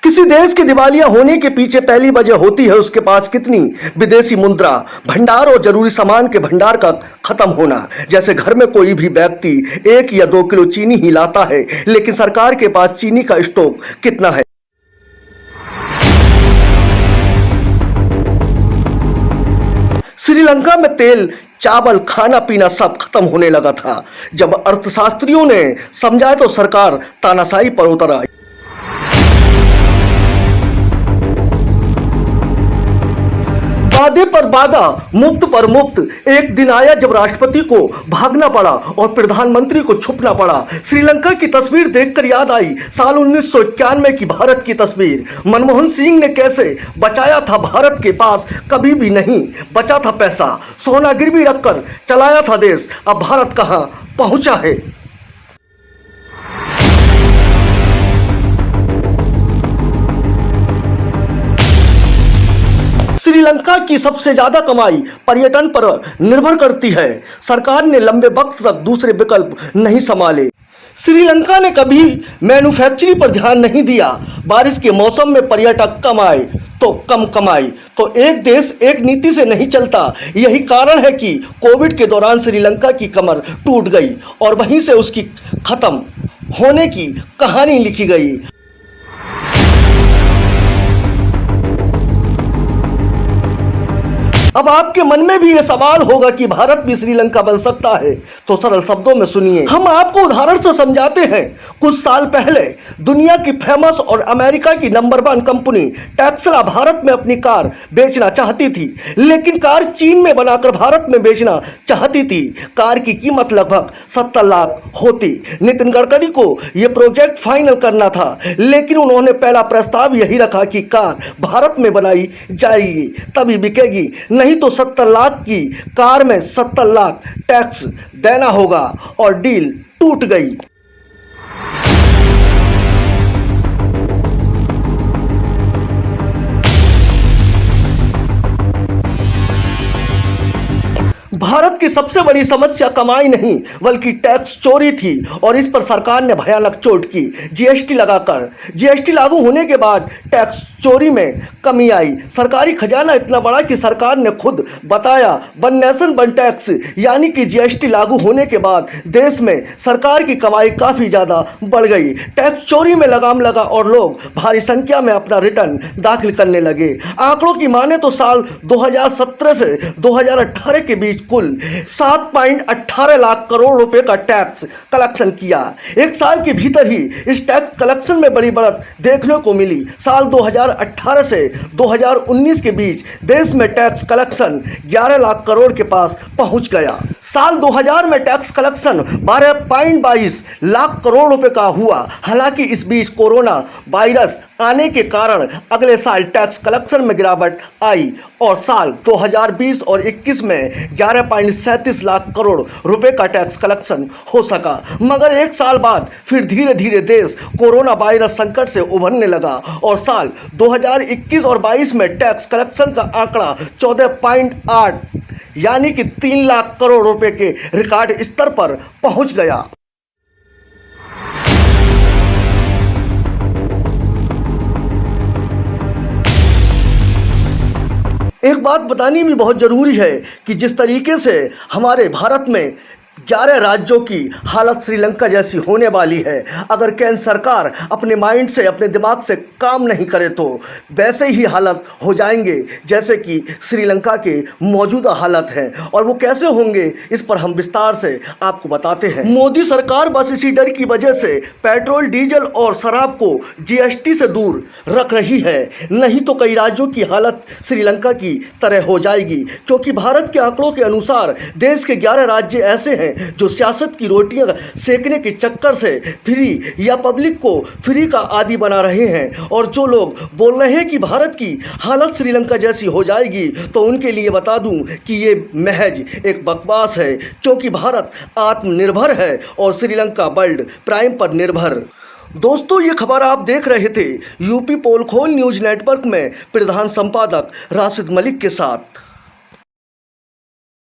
किसी देश के दिवालिया होने के पीछे पहली वजह होती है उसके पास कितनी विदेशी मुद्रा भंडार और जरूरी सामान के भंडार का खत्म होना। जैसे घर में कोई भी व्यक्ति 1 या 2 किलो चीनी ही लाता है, लेकिन सरकार के पास चीनी का स्टॉक कितना है। श्रीलंका में तेल, चावल, खाना पीना सब खत्म होने लगा था। जब अर्थशास्त्रियों ने समझाया तो सरकार तानाशाही पर उतर आई। वादे पर वादा, मुफ्त पर मुफ्त। एक दिन आया जब राष्ट्रपति को भागना पड़ा और प्रधानमंत्री को छुपना पड़ा। श्रीलंका की तस्वीर देखकर याद आई साल 1991 की भारत की तस्वीर। मनमोहन सिंह ने कैसे बचाया था, भारत के पास कभी भी नहीं बचा था पैसा, सोना गिरवी रखकर चलाया था देश। अब भारत कहां पहुंचा है। श्रीलंका की सबसे ज्यादा कमाई पर्यटन पर निर्भर करती है। सरकार ने लंबे वक्त तक दूसरे विकल्प नहीं संभाले। श्रीलंका ने कभी मैन्युफैक्चरिंग पर ध्यान नहीं दिया। बारिश के मौसम में पर्यटक कम आए तो कम कमाई। तो एक देश एक नीति से नहीं चलता। यही कारण है कि कोविड के दौरान श्रीलंका की कमर टूट गई और वहीं से उसकी खत्म होने की कहानी लिखी गई। अब आपके मन में भी ये सवाल होगा कि भारत भी श्रीलंका बन सकता है, तो सरल शब्दों में सुनिए। हम आपको उदाहरण से समझाते हैं। कुछ साल पहले दुनिया की फेमस और अमेरिका की नंबर 1 कंपनी टेस्ला भारत में अपनी कार बेचना चाहती थी, लेकिन कार चीन में बनाकर भारत में बेचना चाहती थी। कार की कीमत लगभग 70 लाख होती। नितिन गडकरी को यह प्रोजेक्ट फाइनल करना था, लेकिन उन्होंने पहला प्रस्ताव यही रखा कि कार भारत में बनाई जाएगी तभी बिकेगी, नहीं तो 70 लाख की कार में 70 लाख टैक्स देना होगा, और डील टूट गई। भारत की सबसे बड़ी समस्या कमाई नहीं बल्कि टैक्स चोरी थी, और इस पर सरकार ने भयानक चोट की जीएसटी लगाकर। जीएसटी लागू होने के बाद टैक्स चोरी में कमी आई। सरकारी खजाना इतना बड़ा कि सरकार ने खुद बताया वन नेशन वन टैक्स, यानी कि जीएसटी लागू होने के बाद देश में सरकार की कमाई काफ़ी ज़्यादा बढ़ गई। टैक्स चोरी में लगाम लगा और लोग भारी संख्या में अपना रिटर्न दाखिल करने लगे। आंकड़ों की माने तो साल 2017 से 2018 के बीच कुल 7.18 लाख करोड़ रुपए का टैक्स कलेक्शन किया। एक साल के भीतर ही इस टैक्स कलेक्शन में बड़ी बढ़त देखने को मिली। साल 2018 से 2019 के बीच देश में टैक्स कलेक्शन 11 लाख करोड़ के पास पहुंच गया। साल 2000 में टैक्स कलेक्शन 12.22 लाख करोड़ रुपए का हुआ। हालांकि इस बीच कोरोना वायरस आने के कारण अगले साल टैक्स कलेक्शन में गिरावट आई और साल 2020 और 21 में 11.37 लाख करोड़ रुपए का टैक्स कलेक्शन हो सका। मगर एक साल बाद फिर धीरे धीरे देश कोरोना वायरस संकट से उभरने लगा और साल 2021 और 22 में टैक्स कलेक्शन का आंकड़ा 14.8 यानी कि 3 लाख करोड़ रुपए के रिकॉर्ड स्तर पर पहुंच गया। एक बात बतानी भी बहुत ज़रूरी है कि जिस तरीके से हमारे भारत में 11 राज्यों की हालत श्रीलंका जैसी होने वाली है, अगर केंद्र सरकार अपने माइंड से, अपने दिमाग से काम नहीं करे तो वैसे ही हालत हो जाएंगे जैसे कि श्रीलंका के मौजूदा हालत है। और वो कैसे होंगे इस पर हम विस्तार से आपको बताते हैं। मोदी सरकार बस इसी डर की वजह से पेट्रोल, डीजल और शराब को जीएसटी से दूर रख रही है, नहीं तो कई राज्यों की हालत श्रीलंका की तरह हो जाएगी। क्योंकि भारत के आंकड़ों के अनुसार देश के 11 राज्य ऐसे हैं जो सियासत की रोटियां सेकने के चक्कर से फ्री या पब्लिक को फ्री का आदी बना रहे हैं। और जो लोग बोल रहे हैं कि भारत की हालत श्रीलंका जैसी हो जाएगी, तो उनके लिए बता दूं कि ये महज एक बकवास है, क्योंकि भारत आत्मनिर्भर है और श्रीलंका वर्ल्ड प्राइम पर निर्भर। दोस्तों, ये खबर आप देख रहे थे यूपी पोल खोल न्यूज नेटवर्क में प्रधान संपादक राशिद मलिक के साथ।